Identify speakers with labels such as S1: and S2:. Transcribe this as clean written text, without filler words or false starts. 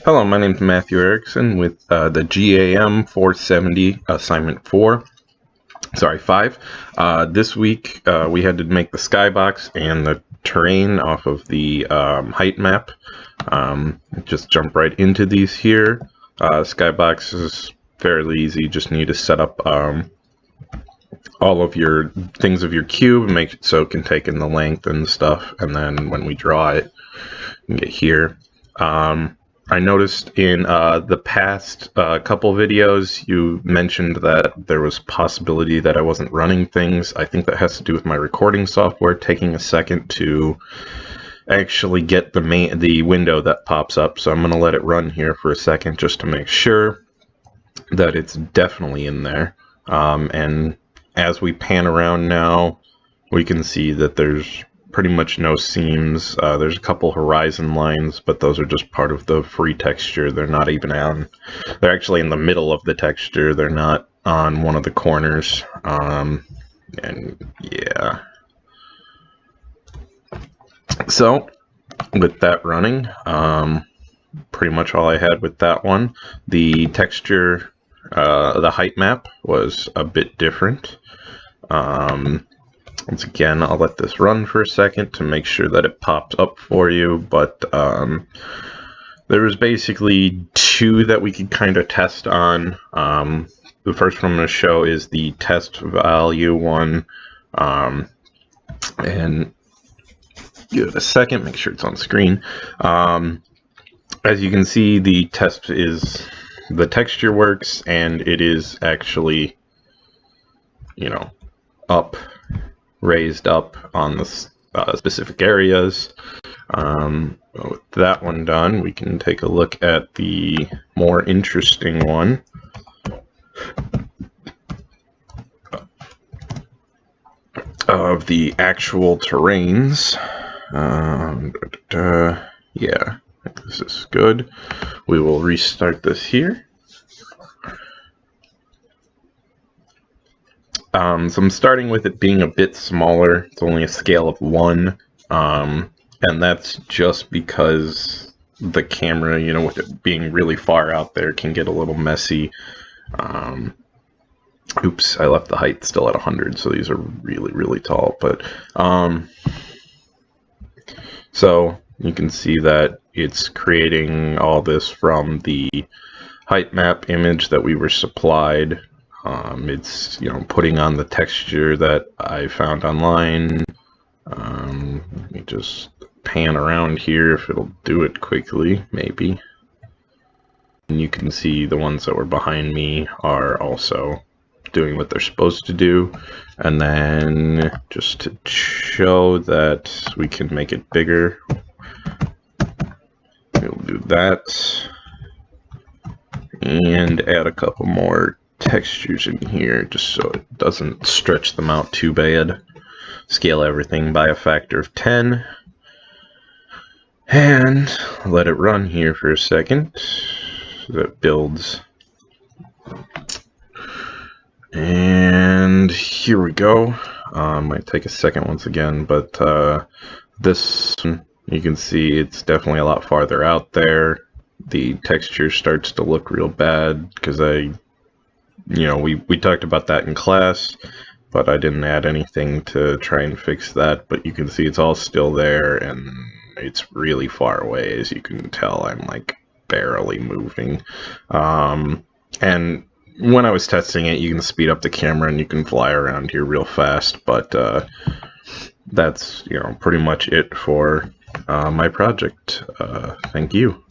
S1: Hello, my name is Matthew Erickson with the GAM470 Assignment 4. Sorry, 5. This week we had to make the skybox and the terrain off of the height map. Just jump right into these here. Skybox is fairly easy. You just need to set up all of your things of your cube and make it so it can take in the length and stuff. And then when we draw it, you can get here. I noticed in the past couple videos you mentioned that there was possibility that I wasn't running things. I think that has to do with my recording software taking a second to actually get the window that pops up. So I'm going to let it run here for a second just to make sure that it's definitely in there. And as we pan around now, we can see that there's pretty much no seams. There's a couple horizon lines, but those are just part of the free texture. They're not even on. They're actually in the middle of the texture. They're not on one of the corners. And yeah. So with that running, pretty much all I had with that one. The texture, the height map was a bit different. Once again, I'll let this run for a second to make sure that it pops up for you, but there was basically two that we could kind of test on. The first one I'm going to show is the test value one, and give it a second, make sure it's on screen. As you can see, the test is the texture works, and it is actually, raised up on the specific areas. With that one done, we can take a look at the more interesting one. Of the actual terrains. Yeah, I think this is good. We will restart this here. So I'm starting with it being a bit smaller. It's only a scale of 1, and that's just because the camera, with it being really far out there, can get a little messy. Oops, I left the height still at 100, so these are really, really tall. But so you can see that it's creating all this from the height map image that we were supplied. It's putting on the texture that I found online. Let me just pan around here if it'll do it quickly, maybe. And you can see the ones that were behind me are also doing what they're supposed to do. And then just to show that we can make it bigger, we'll do that and add a couple more textures in here just so it doesn't stretch them out too bad. Scale everything by a factor of 10 and let it run here for a second so that it builds. And here we go. Might take a second once again, but this, you can see it's definitely a lot farther out there. The texture starts to look real bad because we talked about that in class, but I didn't add anything to try and fix that. But you can see it's all still there, and it's really far away. As you can tell, I'm like barely moving. And when I was testing it, you can speed up the camera and you can fly around here real fast. But that's pretty much it for my project. Thank you.